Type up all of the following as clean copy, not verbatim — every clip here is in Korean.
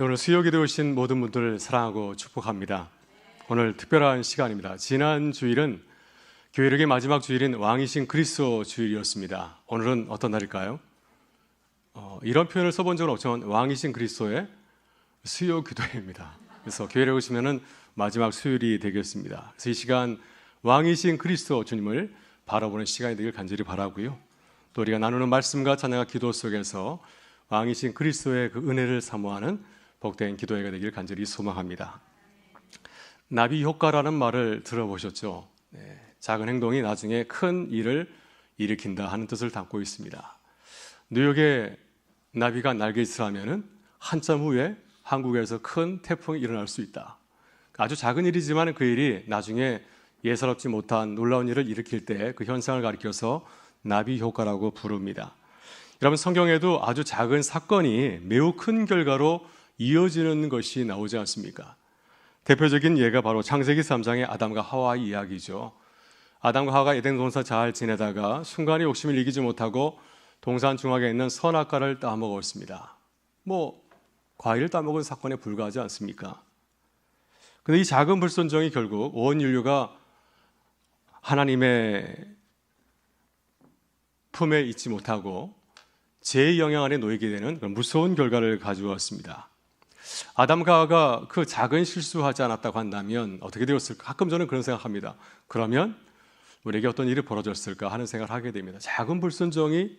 오늘 수요기도에 오신 모든 분들 사랑하고 축복합니다. 오늘 특별한 시간입니다. 지난 주일은 교회력의 마지막 주일인 왕이신 그리스도 주일이었습니다. 오늘은 어떤 날일까요? 이런 표현을 써본 적은 없지만 왕이신 그리스도의 수요기도입니다. 그래서 교회력에 오시면은 마지막 수요일이 되겠습니다. 그래서 이 시간 왕이신 그리스도 주님을 바라보는 시간이 되길 간절히 바라고요. 또 우리가 나누는 말씀과 찬양과 기도 속에서 왕이신 그리스도의 그 은혜를 사모하는 복된 기도회가 되길 간절히 소망합니다. 나비 효과라는 말을 들어보셨죠? 작은 행동이 나중에 큰 일을 일으킨다 하는 뜻을 담고 있습니다. 뉴욕에 나비가 날개짓을 하면은 한참 후에 한국에서 큰 태풍이 일어날 수 있다. 아주 작은 일이지만 그 일이 나중에 예사롭지 못한 놀라운 일을 일으킬 때 그 현상을 가리켜서 나비 효과라고 부릅니다. 여러분, 성경에도 아주 작은 사건이 매우 큰 결과로 이어지는 것이 나오지 않습니까? 대표적인 예가 바로 창세기 3장의 아담과 하와의 이야기죠. 아담과 하와가 에덴 동산 잘 지내다가 순간에 욕심을 이기지 못하고 동산 중앙에 있는 선악과를 따먹었습니다. 과일을 따먹은 사건에 불과하지 않습니까? 그런데 이 작은 불순종이 결국 온 인류가 하나님의 품에 있지 못하고 죄의 영향 아래 놓이게 되는 그런 무서운 결과를 가져왔습니다. 아담과 하와가 그 작은 실수하지 않았다고 한다면 어떻게 되었을까? 가끔 저는 그런 생각합니다. 그러면 우리에게 어떤 일이 벌어졌을까 하는 생각을 하게 됩니다. 작은 불순종이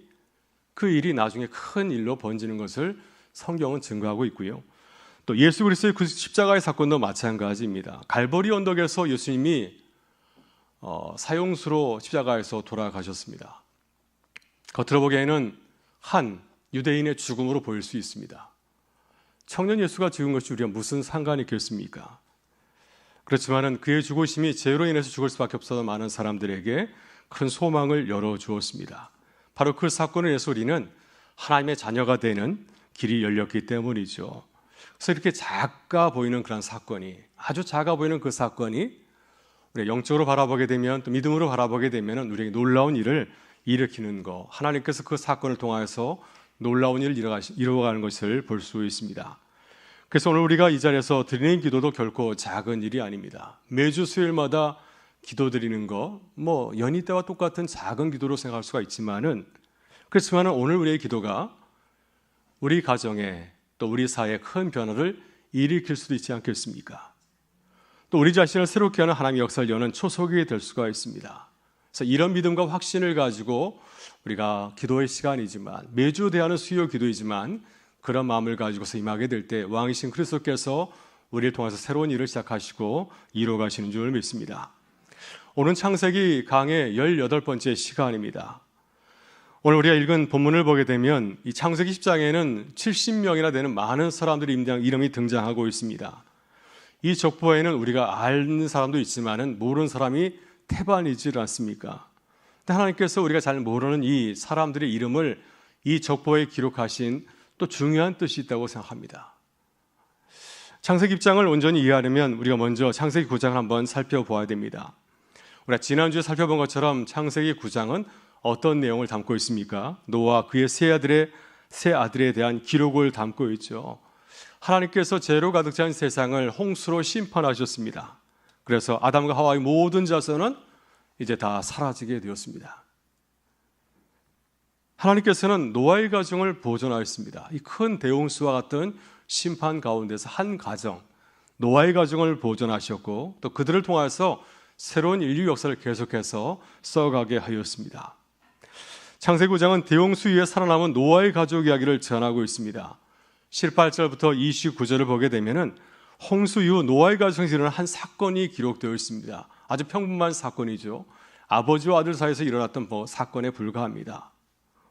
그 일이 나중에 큰 일로 번지는 것을 성경은 증거하고 있고요. 또 예수 그리스도의 그 십자가의 사건도 마찬가지입니다. 갈보리 언덕에서 예수님이 사형수로 십자가에서 돌아가셨습니다. 겉으로 보기에는 한 유대인의 죽음으로 보일 수 있습니다. 청년 예수가 죽은 것이 우리와 무슨 상관이 있겠습니까? 그렇지만은 그의 죽으심이 죄로 인해서 죽을 수밖에 없었던 많은 사람들에게 큰 소망을 열어주었습니다. 바로 그 사건을 인해서 우리는 하나님의 자녀가 되는 길이 열렸기 때문이죠. 그래서 이렇게 작아 보이는 그런 사건이, 아주 작아 보이는 그 사건이 우리가 영적으로 바라보게 되면, 또 믿음으로 바라보게 되면 우리에게 놀라운 일을 일으키는 것, 하나님께서 그 사건을 통하여서 놀라운 일을 이루어가는 것을 볼 수 있습니다. 그래서 오늘 우리가 이 자리에서 드리는 기도도 결코 작은 일이 아닙니다. 매주 수요일마다 기도드리는 거, 연희 때와 똑같은 작은 기도로 생각할 수가 있지만은, 그렇지만 오늘 우리의 기도가 우리 가정에 또 우리 사회에 큰 변화를 일으킬 수도 있지 않겠습니까? 또 우리 자신을 새롭게 하는 하나님의 역사를 여는 초석이 될 수가 있습니다. 그래서 이런 믿음과 확신을 가지고 우리가 기도의 시간이지만, 매주 대하는 수요 기도이지만, 그런 마음을 가지고서 임하게 될 때 왕이신 그리스도께서 우리를 통해서 새로운 일을 시작하시고 이루어가시는 줄 믿습니다. 오늘 창세기 강의 18번째 시간입니다. 오늘 우리가 읽은 본문을 보게 되면 이 창세기 10장에는 70명이나 되는 많은 사람들의 이름이 등장하고 있습니다. 이 족보에는 우리가 아는 사람도 있지만 모르는 사람이 태반이지 않습니까? 하나님께서 우리가 잘 모르는 이 사람들의 이름을 이 족보에 기록하신 또 중요한 뜻이 있다고 생각합니다. 창세기 10장을 온전히 이해하려면 우리가 먼저 창세기 9장을 한번 살펴보아야 됩니다. 우리가 지난주에 살펴본 것처럼 창세기 9장은 어떤 내용을 담고 있습니까? 노아와 그의 세 아들에 대한 기록을 담고 있죠. 하나님께서 죄로 가득 찬 세상을 홍수로 심판하셨습니다. 그래서 아담과 하와의 모든 자손은 이제 다 사라지게 되었습니다. 하나님께서는 노아의 가정을 보존하였습니다. 이 큰 대홍수와 같은 심판 가운데서 한 가정, 노아의 가정을 보존하셨고 또 그들을 통해서 새로운 인류 역사를 계속해서 써가게 하였습니다. 창세기 9장은 대홍수 이후에 살아남은 노아의 가족 이야기를 전하고 있습니다. 18절부터 29절을 보게 되면은 홍수 이후 노아의 가정에서 일어난 한 사건이 기록되어 있습니다. 아주 평범한 사건이죠. 아버지와 아들 사이에서 일어났던 사건에 불과합니다.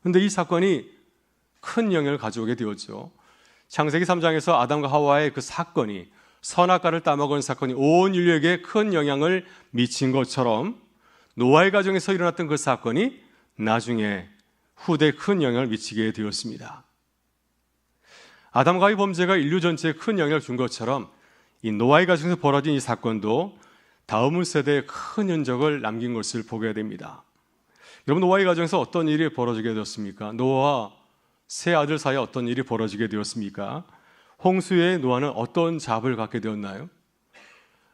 그런데 이 사건이 큰 영향을 가져오게 되었죠. 창세기 3장에서 아담과 하와의 그 사건이, 선악과를 따먹은 사건이 온 인류에게 큰 영향을 미친 것처럼 노아의 가정에서 일어났던 그 사건이 나중에 후대에 큰 영향을 미치게 되었습니다. 아담과의 범죄가 인류 전체에 큰 영향을 준 것처럼 이 노아의 가정에서 벌어진 이 사건도 다음 세대에 큰 흔적을 남긴 것을 보게 됩니다. 여러분, 노아의 가정에서 어떤 일이 벌어지게 되었습니까? 노아와 세 아들 사이에 어떤 일이 벌어지게 되었습니까? 홍수의 노아는 어떤 자업을 갖게 되었나요?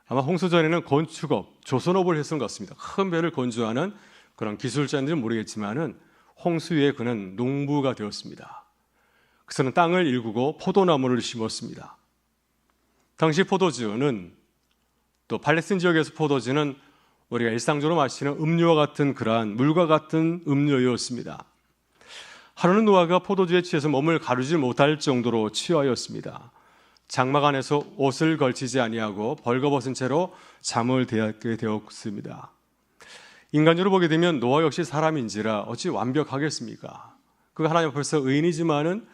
아마 홍수 전에는 건축업, 조선업을 했던 것 같습니다. 큰 배를 건조하는 그런 기술자인지는 모르겠지만은 홍수 이후에 그는 농부가 되었습니다. 그래서는 땅을 일구고 포도나무를 심었습니다. 당시 포도주는, 또 팔레스틴 지역에서 포도주는 우리가 일상적으로 마시는 음료와 같은 그러한 물과 같은 음료였습니다. 하루는 노아가 포도주에 취해서 몸을 가르지 못할 정도로 취하였습니다. 장막 안에서 옷을 걸치지 아니하고 벌거벗은 채로 잠을 대하게 되었습니다. 인간적으로 보게 되면 노아 역시 사람인지라 어찌 완벽하겠습니까? 그가 하나님 앞에서 의인이지만은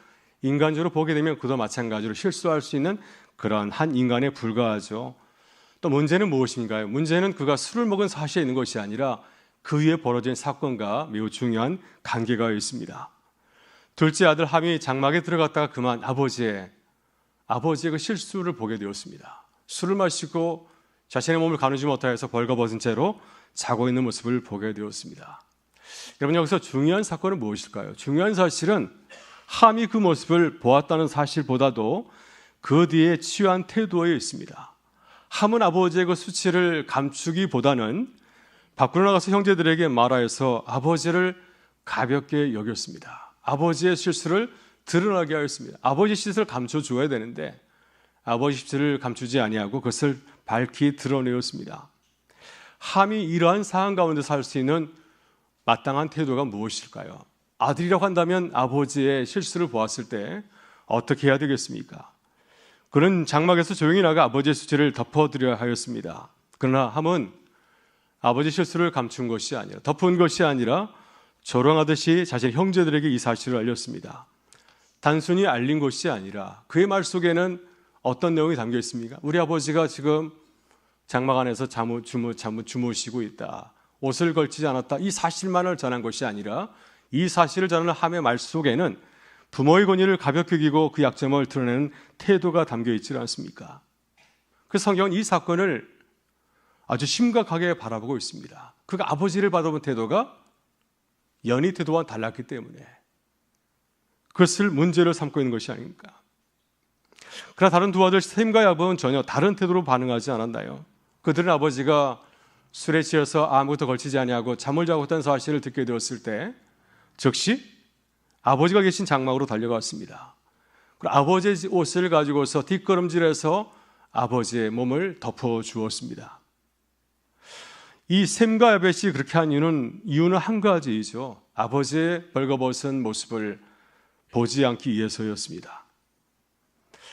인간적으로 보게 되면 그도 마찬가지로 실수할 수 있는 그런 한 인간에 불과하죠. 또 문제는 무엇인가요? 문제는 그가 술을 먹은 사실에 있는 것이 아니라 그 위에 벌어진 사건과 매우 중요한 관계가 있습니다. 둘째 아들 함이 장막에 들어갔다가 그만 아버지의 그 실수를 보게 되었습니다. 술을 마시고 자신의 몸을 가누지 못하여서 벌거벗은 채로 자고 있는 모습을 보게 되었습니다. 여러분, 여기서 중요한 사건은 무엇일까요? 중요한 사실은 함이 그 모습을 보았다는 사실보다도 그 뒤에 취한 태도에 있습니다. 함은 아버지의 그 수치를 감추기보다는 밖으로 나가서 형제들에게 말하여서 아버지를 가볍게 여겼습니다. 아버지의 실수를 드러나게 하였습니다. 아버지 실수를 감춰줘야 되는데 아버지 실수를 감추지 아니하고 그것을 밝히 드러내었습니다. 함이 이러한 상황 가운데 살 수 있는 마땅한 태도가 무엇일까요? 아들이라고 한다면 아버지의 실수를 보았을 때 어떻게 해야 되겠습니까? 그는 장막에서 조용히 나가 아버지의 수치를 덮어드려야 하였습니다. 그러나 함은 아버지 실수를 감춘 것이 아니라, 덮은 것이 아니라 조롱하듯이 자신의 형제들에게 이 사실을 알렸습니다. 단순히 알린 것이 아니라 그의 말 속에는 어떤 내용이 담겨 있습니까? 우리 아버지가 지금 장막 안에서 주무시고 있다, 옷을 걸치지 않았다, 이 사실만을 전한 것이 아니라 이 사실을 전하는 함의 말 속에는 부모의 권위를 가볍게 여기고 그 약점을 드러내는 태도가 담겨 있지 않습니까? 그 성경은 이 사건을 아주 심각하게 바라보고 있습니다. 그가 아버지를 바라본 태도가 연희 태도와 달랐기 때문에 그것을 문제를 삼고 있는 것이 아닙니까? 그러나 다른 두 아들 셈과 야곱은 전혀 다른 태도로 반응하지 않았나요? 그들은 아버지가 술에 취해서 아무것도 걸치지 아니하고 잠을 자고 있다는 사실을 듣게 되었을 때 즉시 아버지가 계신 장막으로 달려갔습니다. 그리고 아버지의 옷을 가지고서 뒷걸음질해서 아버지의 몸을 덮어주었습니다. 이 셈과 야벳이 그렇게 한 이유는 한 가지이죠. 아버지의 벌거벗은 모습을 보지 않기 위해서였습니다.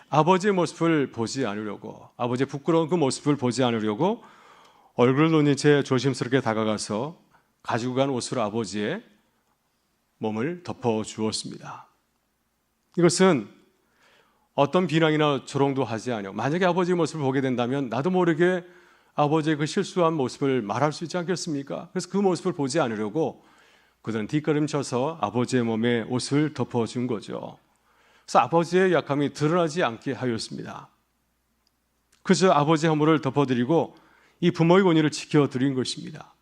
아버지의 모습을 보지 않으려고, 아버지의 부끄러운 그 모습을 보지 않으려고 얼굴을 놓인 채 조심스럽게 다가가서 가지고 간 옷으로 아버지의 몸을 덮어주었습니다. 이것은 어떤 비난이나 조롱도 하지 않아요. 만약에 아버지의 모습을 보게 된다면 나도 모르게 아버지의 그 실수한 모습을 말할 수 있지 않겠습니까? 그래서 그 모습을 보지 않으려고 그들은 뒷걸음쳐서 아버지의 몸에 옷을 덮어준 거죠. 그래서 아버지의 약함이 드러나지 않게 하였습니다. 그저 아버지의 허물을 덮어드리고 이 부모의 권위를 지켜드린 것입니다.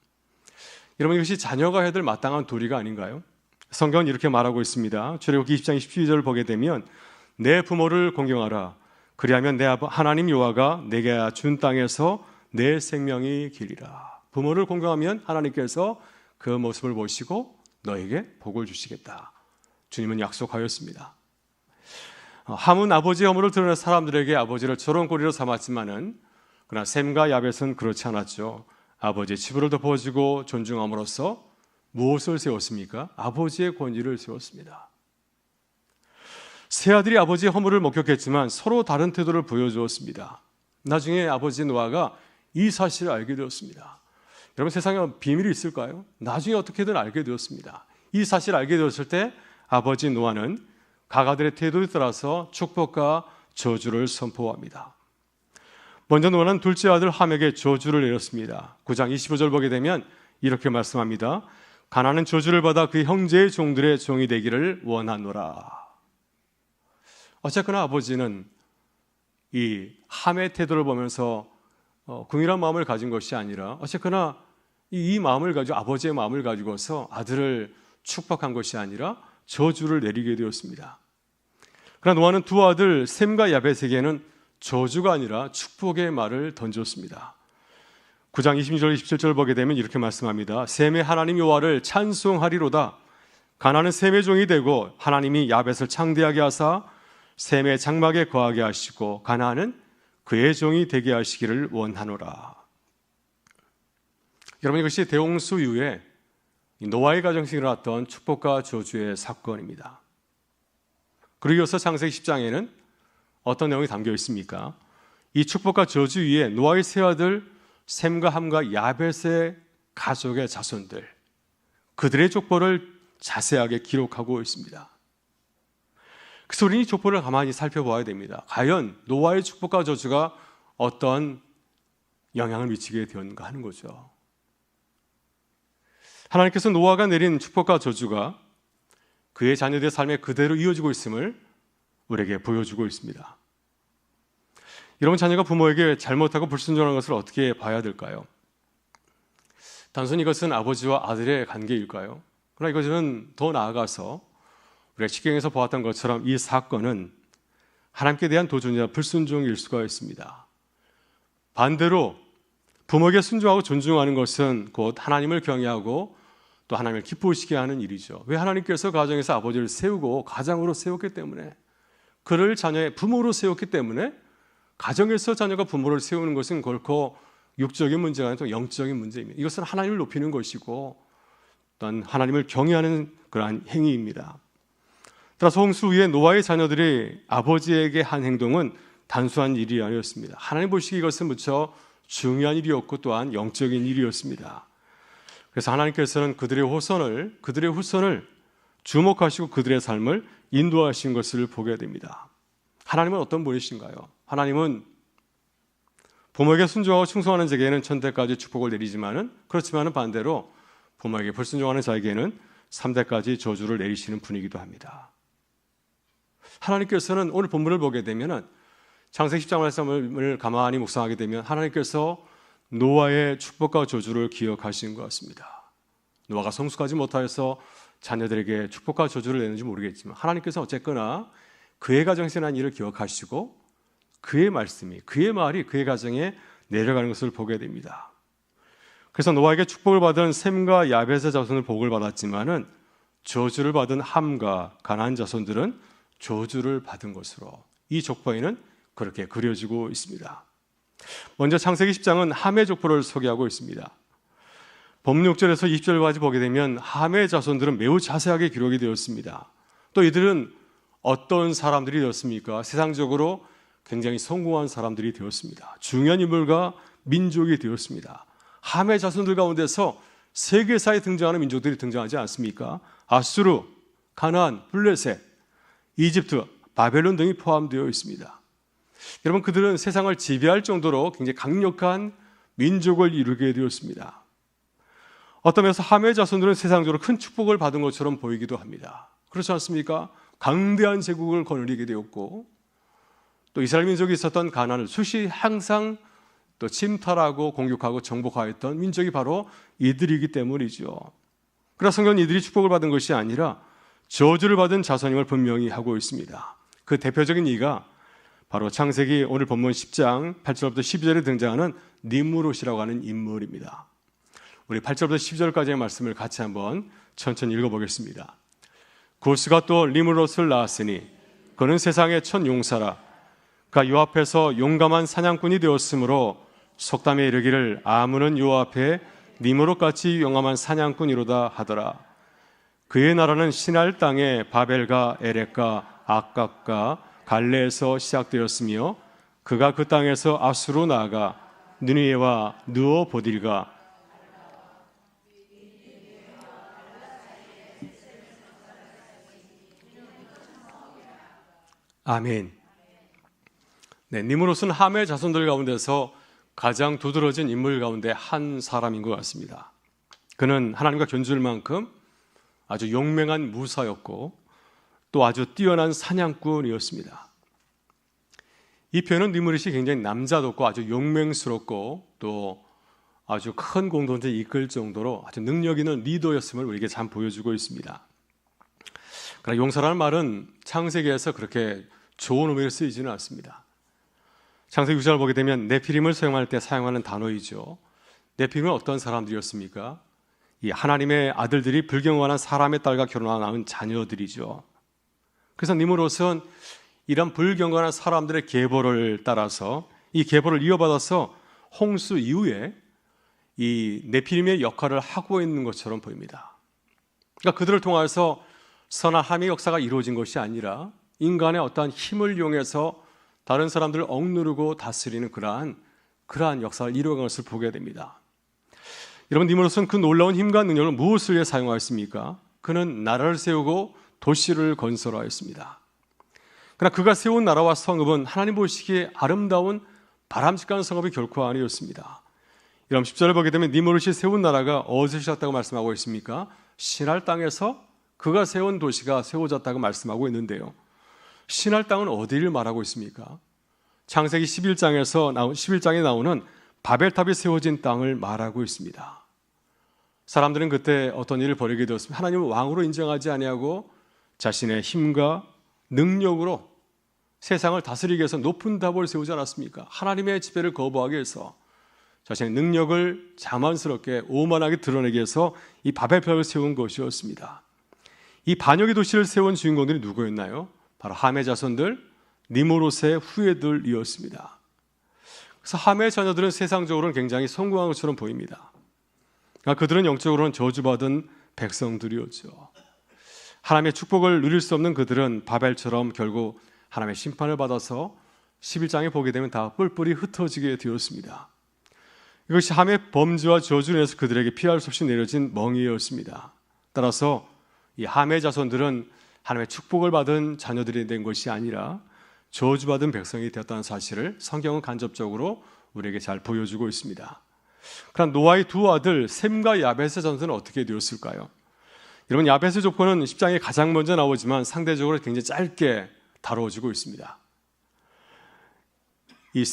여러분, 이것이 자녀가 해야 될 마땅한 도리가 아닌가요? 성경은 이렇게 말하고 있습니다. 출애굽기 20장 22절을 보게 되면 내 부모를 공경하라. 그리하면 내 하나님 여호와가 내게 준 땅에서 내 생명이 길리라. 부모를 공경하면 하나님께서 그 모습을 보시고 너에게 복을 주시겠다. 주님은 약속하였습니다. 함은 아버지의 허물을 드러낸 사람들에게 아버지를 조롱거리로 삼았지만은 그러나 셈과 야벳은 그렇지 않았죠. 아버지의 치부를 덮어주고 존중함으로써 무엇을 세웠습니까? 아버지의 권위를 세웠습니다. 세 아들이 아버지의 허물을 목격했지만 서로 다른 태도를 보여주었습니다. 나중에 아버지 노아가 이 사실을 알게 되었습니다. 여러분, 세상에 비밀이 있을까요? 나중에 어떻게든 알게 되었습니다. 이 사실을 알게 되었을 때 아버지 노아는 가가들의 태도에 따라서 축복과 저주를 선포합니다. 먼저 노아는 둘째 아들 함에게 저주를 내렸습니다. 9장 25절 보게 되면 이렇게 말씀합니다. 가나안은 저주를 받아 그 형제의 종들의 종이 되기를 원하노라. 어쨌거나 아버지는 이 함의 태도를 보면서 긍휼한 마음을 가진 것이 아니라 어쨌거나 이 마음을 가지고, 아버지의 마음을 가지고서 아들을 축복한 것이 아니라 저주를 내리게 되었습니다. 그러나 노아는 두 아들 셈과 야벳에게는 저주가 아니라 축복의 말을 던졌습니다. 9장 26절 27절 보게 되면 이렇게 말씀합니다. 셈의 하나님 여호와를 찬송하리로다. 가나안은 셈의 종이 되고 하나님이 야벳을 창대하게 하사 셈의 장막에 거하게 하시고 가나안은 그의 종이 되게 하시기를 원하노라. 여러분, 이것이 대홍수 이후에 노아의 가정에서 일어났던 축복과 저주의 사건입니다. 그리고 이어서 창세기 10장에는 어떤 내용이 담겨 있습니까? 이 축복과 저주 위에 노아의 세 아들 셈과 함과 야벳의 가족의 자손들, 그들의 족보를 자세하게 기록하고 있습니다. 그래서 우리는 이 족보를 가만히 살펴봐야 됩니다. 과연 노아의 축복과 저주가 어떤 영향을 미치게 되었는가 하는 거죠. 하나님께서 노아가 내린 축복과 저주가 그의 자녀들의 삶에 그대로 이어지고 있음을 우리에게 보여주고 있습니다. 여러분, 자녀가 부모에게 잘못하고 불순종하는 것을 어떻게 봐야 될까요? 단순히 이것은 아버지와 아들의 관계일까요? 그러나 이것은 더 나아가서 우리가 식경에서 보았던 것처럼 이 사건은 하나님께 대한 도전이나 불순종일 수가 있습니다. 반대로 부모에게 순종하고 존중하는 것은 곧 하나님을 경외하고 또 하나님을 기쁘시게 하는 일이죠. 왜? 하나님께서 가정에서 아버지를 세우고 가장으로 세웠기 때문에, 그를 자녀의 부모로 세웠기 때문에 가정에서 자녀가 부모를 세우는 것은 결코 육적인 문제가 아니라 영적인 문제입니다. 이것은 하나님을 높이는 것이고 또한 하나님을 경외하는 그러한 행위입니다. 따라서 홍수 후에 노아의 자녀들이 아버지에게 한 행동은 단순한 일이 아니었습니다. 하나님 보시기에 이것은 무척 중요한 일이었고 또한 영적인 일이었습니다. 그래서 하나님께서는 그들의 후손을 주목하시고 그들의 삶을 인도하신 것을 보게 됩니다. 하나님은 어떤 분이신가요? 하나님은 부모에게 순종하고 충성하는 자에게는 천대까지 축복을 내리지만은, 그렇지만은 반대로 부모에게 불순종하는 자에게는 3대까지 저주를 내리시는 분이기도 합니다. 하나님께서는 오늘 본문을 보게 되면은 창세기 10장 말씀을 가만히 묵상하게 되면 하나님께서 노아의 축복과 저주를 기억하신 것 같습니다. 노아가 성숙하지 못하여서 자녀들에게 축복과 저주를 내는지 모르겠지만 하나님께서 어쨌거나 그의 가정에서 난 일을 기억하시고 그의 말씀이, 그의 말이 그의 가정에 내려가는 것을 보게 됩니다. 그래서 노아에게 축복을 받은 셈과 야벳의 자손은 복을 받았지만은 저주를 받은 함과 가나안 자손들은 저주를 받은 것으로 이 족보에는 그렇게 그려지고 있습니다. 먼저 창세기 10장은 함의 족보를 소개하고 있습니다. 본문 6절에서 20절까지 보게 되면 함의 자손들은 매우 자세하게 기록이 되었습니다. 또 이들은 어떤 사람들이 되었습니까? 세상적으로 굉장히 성공한 사람들이 되었습니다. 중요한 인물과 민족이 되었습니다. 함의 자손들 가운데서 세계사에 등장하는 민족들이 등장하지 않습니까? 아수르, 가나안, 블레셋, 이집트, 바벨론 등이 포함되어 있습니다. 여러분, 그들은 세상을 지배할 정도로 굉장히 강력한 민족을 이루게 되었습니다. 어떤 면에서 함의 자손들은 세상적으로 큰 축복을 받은 것처럼 보이기도 합니다. 그렇지 않습니까? 강대한 제국을 거느리게 되었고 또 이스라엘 민족이 있었던 가나안을 수시 항상 또 침탈하고 공격하고 정복하였던 민족이 바로 이들이기 때문이죠. 그러나 성경은 이들이 축복을 받은 것이 아니라 저주를 받은 자손임을 분명히 하고 있습니다. 그 대표적인 이가 바로 창세기 오늘 본문 10장 8절부터 12절에 등장하는 니므롯이라고 하는 인물입니다. 우리 8절부터 12절까지의 말씀을 같이 한번 천천히 읽어보겠습니다. 구스가 또 니므롯을 낳았으니 그는 세상의 첫 용사라. 그가 요 앞에서 용감한 사냥꾼이 되었으므로 속담에 이르기를 아문은 요 앞에 니므롯같이 용감한 사냥꾼이로다 하더라. 그의 나라는 시날 땅에 바벨과 에렉과 악각과 갈레에서 시작되었으며 그가 그 땅에서 아수로 나아가 느니에와 느오보딜과 아멘. 네, 니므롯은 함의 자손들 가운데서 가장 두드러진 인물 가운데 한 사람인 것 같습니다. 그는 하나님과 견줄 만큼 아주 용맹한 무사였고 또 아주 뛰어난 사냥꾼이었습니다. 이 표현은 니므롯이 굉장히 남자답고 아주 용맹스럽고 또 아주 큰 공동체를 이끌 정도로 아주 능력 있는 리더였음을 우리에게 잘 보여주고 있습니다. 그러나 용서라는 말은 창세기에서 그렇게 좋은 의미로 쓰이지는 않습니다. 창세기 6장을 보게 되면 네피림을 사용할 때 사용하는 단어이죠. 네피림은 어떤 사람들이었습니까? 이 하나님의 아들들이 불경건한 사람의 딸과 결혼하여 낳은 자녀들이죠. 그래서 니므롯은 이런 불경건한 사람들의 계보를 따라서 이 계보를 이어받아서 홍수 이후에 이 네피림의 역할을 하고 있는 것처럼 보입니다. 그러니까 그들을 통해서 선한 함의 역사가 이루어진 것이 아니라 인간의 어떠한 힘을 이용해서 다른 사람들을 억누르고 다스리는 그러한 역사를 이루어간 것을 보게 됩니다. 여러분, 니므롯은 그 놀라운 힘과 능력을 무엇을 위해 사용하였습니까? 그는 나라를 세우고 도시를 건설하였습니다. 그러나 그가 세운 나라와 성읍은 하나님 보시기에 아름다운 바람직한 성읍이 결코 아니었습니다. 여러분, 10절을 보게 되면 니므롯이 세운 나라가 어디서 시작했다고 말씀하고 있습니까? 신할 땅에서 그가 세운 도시가 세워졌다고 말씀하고 있는데요. 신할 땅은 어디를 말하고 있습니까? 창세기 11장에 나오는 바벨탑이 세워진 땅을 말하고 있습니다. 사람들은 그때 어떤 일을 벌이게 되었습니다. 하나님을 왕으로 인정하지 아니하고 자신의 힘과 능력으로 세상을 다스리기 위해서 높은 답을 세우지 않았습니까? 하나님의 지배를 거부하기 위해서 자신의 능력을 자만스럽게 오만하게 드러내기 위해서 이 바벨탑을 세운 것이었습니다. 이 반역의 도시를 세운 주인공들이 누구였나요? 바로 함의 자손들, 니므롯의 후예들이었습니다. 그래서 함의 자녀들은 세상적으로는 굉장히 성공한 것처럼 보입니다. 그들은 영적으로는 저주받은 백성들이었죠. 하나님의 축복을 누릴 수 없는 그들은 바벨처럼 결국 하나님의 심판을 받아서 11장에 보게 되면 다 뿔뿔이 흩어지게 되었습니다. 이것이 함의 범죄와 저주로 인해서 그들에게 피할 수 없이 내려진 멍이었습니다. 따라서 이 함의 자손들은 하나님의 축복을 받은 자녀들이 된 것이 아니라 저주받은 백성이 되었다는 사실을 성경은 간접적으로 우리에게 잘 보여주고 있습니다. 그러나 노아의 두 아들 셈과 야벳의 자손들은 어떻게 되었을까요? 여러분, 야벳의 조건은 10장에 가장 먼저 나오지만 상대적으로 굉장히 짧게 다루어지고 있습니다. 이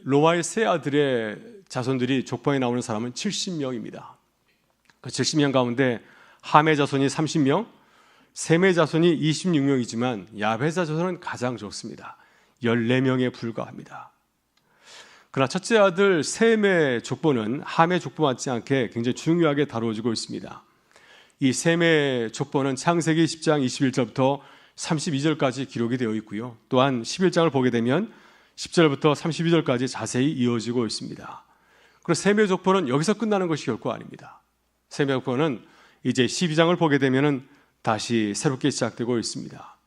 노아의 세 아들의 자손들이 족보에 나오는 사람은 70명입니다. 그 70명 가운데 함의 자손이 30명, 셈의 자손이 26명이지만 야벳의 자손은 가장 적습니다. 14명에 불과합니다. 그러나 첫째 아들 셈의 족보는 함의 족보 맞지 않게 굉장히 중요하게 다루어지고 있습니다. 이 셈의 족보는 창세기 10장 21절부터 32절까지 기록이 되어 있고요. 또한 11장을 보게 되면 10절부터 32절까지 자세히 이어지고 있습니다. 그리고 셈의 족보는 여기서 끝나는 것이 결코 아닙니다. 셈의 족보는 이제 12장을 보게 되면 다시 새롭게 시작되고 있습니다.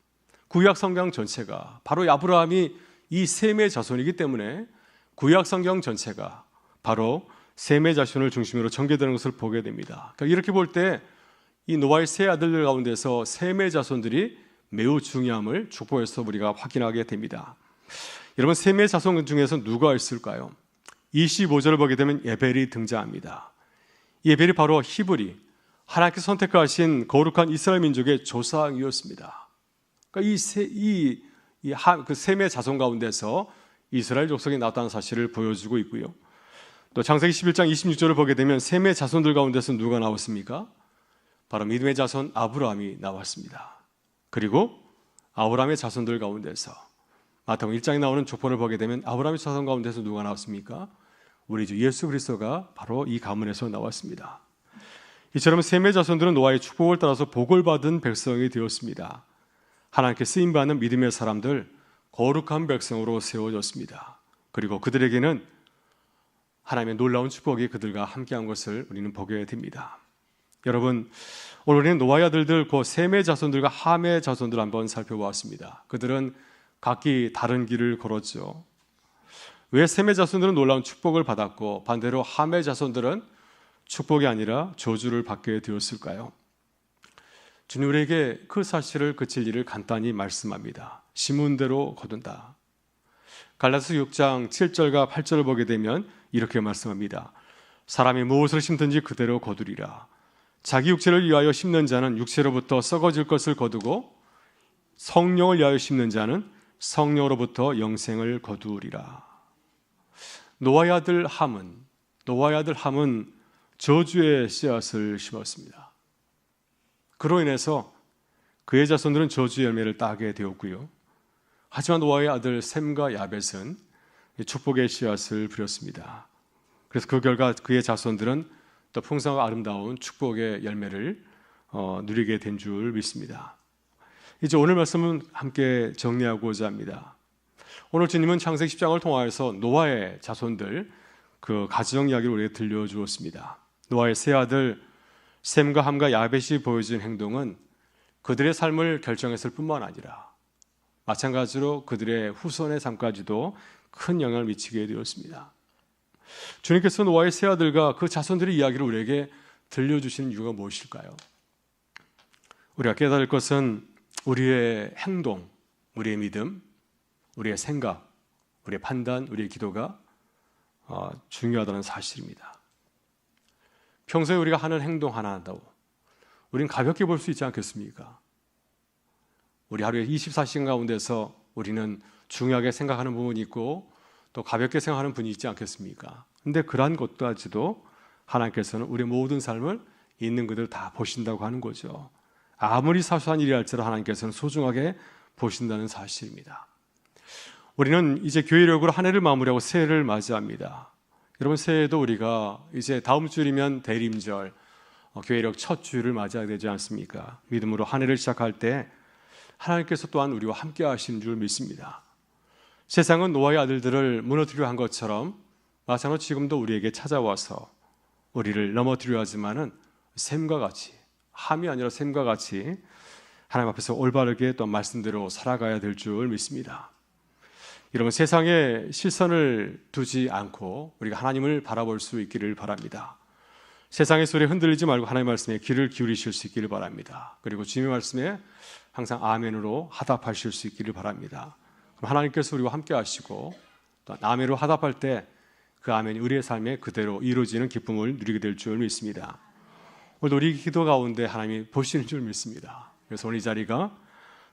구약 성경 전체가 바로 아브라함이 이 셈의 자손이기 때문에 구약 성경 전체가 바로 셈의 자손을 중심으로 전개되는 것을 보게 됩니다. 그러니까 이렇게 볼 때 이 노아의 세 아들들 가운데서 셈의 자손들이 매우 중요함을 축복에서 우리가 확인하게 됩니다. 여러분, 셈의 자손 중에서 누가 있을까요? 25절을 보게 되면 예벨이 등장합니다. 예벨이 바로 히브리, 하나님께서 선택하신 거룩한 이스라엘 민족의 조상이었습니다. 그러니까 그 셈의 자손 가운데서 이스라엘 족속이 나왔다는 사실을 보여주고 있고요. 또 창세기 11장 26절을 보게 되면 셈의 자손들 가운데서 누가 나왔습니까? 바로 믿음의 자손 아브라함이 나왔습니다. 그리고 아브라함의 자손들 가운데서 마태복음 1장에 나오는 족보를 보게 되면 아브라함의 자손 가운데서 누가 나왔습니까? 우리 주 예수 그리스도가 바로 이 가문에서 나왔습니다. 이처럼 셈의 자손들은 노아의 축복을 따라서 복을 받은 백성이 되었습니다. 하나님께 쓰임받는 믿음의 사람들, 거룩한 백성으로 세워졌습니다. 그리고 그들에게는 하나님의 놀라운 축복이 그들과 함께한 것을 우리는 보게 됩니다. 여러분, 오늘 우리는 노아의 아들들, 그 셈의 자손들과 함의 자손들 한번 살펴보았습니다. 그들은 각기 다른 길을 걸었죠. 왜 셈의 자손들은 놀라운 축복을 받았고 반대로 함의 자손들은 축복이 아니라 저주를 받게 되었을까요? 주님 우리에게 그 사실을, 그 진리를 간단히 말씀합니다. 심은대로 거둔다. 갈라디아서 6장 7절과 8절을 보게 되면 이렇게 말씀합니다. 사람이 무엇을 심든지 그대로 거두리라. 자기 육체를 위하여 심는 자는 육체로부터 썩어질 것을 거두고 성령을 위하여 심는 자는 성령으로부터 영생을 거두리라. 노아의 아들 함은 저주의 씨앗을 심었습니다. 그로 인해서 그의 자손들은 저주 열매를 따게 되었고요. 하지만 노아의 아들 셈과 야벳은 축복의 씨앗을 부렸습니다. 그래서 그 결과 그의 자손들은 또 풍성하고 아름다운 축복의 열매를 누리게 된 줄 믿습니다. 이제 오늘 말씀은 함께 정리하고자 합니다. 오늘 주님은 창세기 10장을 통하여서 노아의 자손들 그 가정 이야기를 우리에게 들려주었습니다. 노아의 세 아들 셈과 함과 야벳이 보여준 행동은 그들의 삶을 결정했을 뿐만 아니라 마찬가지로 그들의 후손의 삶까지도 큰 영향을 미치게 되었습니다. 주님께서 노아의 세 아들과 그 자손들의 이야기를 우리에게 들려주시는 이유가 무엇일까요? 우리가 깨달을 것은 우리의 행동, 우리의 믿음, 우리의 생각, 우리의 판단, 우리의 기도가 중요하다는 사실입니다. 평소에 우리가 하는 행동 하나한다고 우리는 가볍게 볼 수 있지 않겠습니까? 우리 하루에 24시간 가운데서 우리는 중요하게 생각하는 부분이 있고 또 가볍게 생각하는 분이 있지 않겠습니까? 근데 그러한 것까지도 하나님께서는 우리 모든 삶을 있는 그대로 다 보신다고 하는 거죠. 아무리 사소한 일이 할지라도 하나님께서는 소중하게 보신다는 사실입니다. 우리는 이제 교회력으로 한 해를 마무리하고 새해를 맞이합니다. 여러분, 새해에도 우리가 이제 다음 주이면 대림절, 교회력 첫 주일을 맞이하게 되지 않습니까? 믿음으로 한 해를 시작할 때 하나님께서 또한 우리와 함께 하시는 줄 믿습니다. 세상은 노아의 아들들을 무너뜨리려 한 것처럼 마찬가지로 지금도 우리에게 찾아와서 우리를 넘어뜨리려 하지만은 셈과 같이, 함이 아니라 셈과 같이 하나님 앞에서 올바르게 또 말씀대로 살아가야 될 줄 믿습니다. 여러분, 세상에 시선을 두지 않고 우리가 하나님을 바라볼 수 있기를 바랍니다. 세상의 소리에 흔들리지 말고 하나님의 말씀에 귀를 기울이실 수 있기를 바랍니다. 그리고 주님의 말씀에 항상 아멘으로 화답하실 수 있기를 바랍니다. 그럼 하나님께서 우리와 함께 하시고 또 아멘으로 화답할 때 그 아멘이 우리의 삶에 그대로 이루어지는 기쁨을 누리게 될 줄 믿습니다. 오늘도 우리 기도 가운데 하나님이 보시는 줄 믿습니다. 그래서 오늘 이 자리가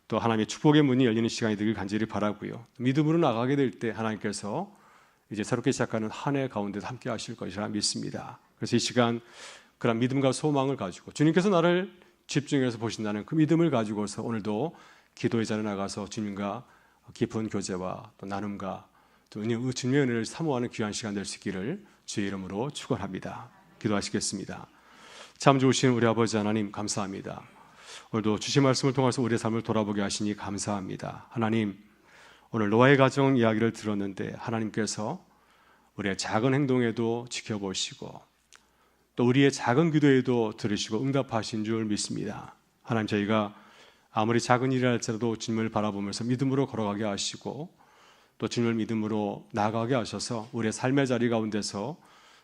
또 하나님의 축복의 문이 열리는 시간이 되길 간절히 바라고요. 믿음으로 나가게 될 때 하나님께서 이제 새롭게 시작하는 한 해 가운데도 함께 하실 것이라 믿습니다. 그래서 이 시간 그런 믿음과 소망을 가지고 주님께서 나를 집중해서 보신다는 그 믿음을 가지고서 오늘도 기도의 자리에 나가서 주님과 깊은 교제와 또 나눔과 또 주님의 은혜를 사모하는 귀한 시간 될 수 있기를 주의 이름으로 축원합니다. 기도하시겠습니다. 참 좋으신 우리 아버지 하나님, 감사합니다. 오늘도 주신 말씀을 통해서 우리의 삶을 돌아보게 하시니 감사합니다. 하나님, 오늘 노아의 가정 이야기를 들었는데 하나님께서 우리의 작은 행동에도 지켜보시고 또 우리의 작은 기도에도 들으시고 응답하신 줄 믿습니다. 하나님, 저희가 아무리 작은 일을 할지라도 주님을 바라보면서 믿음으로 걸어가게 하시고 또 주님을 믿음으로 나아가게 하셔서 우리의 삶의 자리 가운데서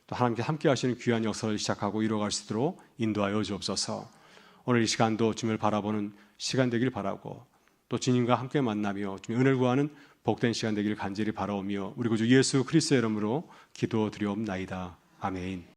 또 하나님께 함께 하시는 귀한 역사를 시작하고 이루어갈 수 있도록 인도하여 주옵소서. 오늘 이 시간도 주님을 바라보는 시간 되길 바라고 또 주님과 함께 만나며 주님의 은혜를 구하는 복된 시간 되길 간절히 바라오며 우리 구주 예수 그리스도의 이름으로 기도드리옵나이다. 아멘.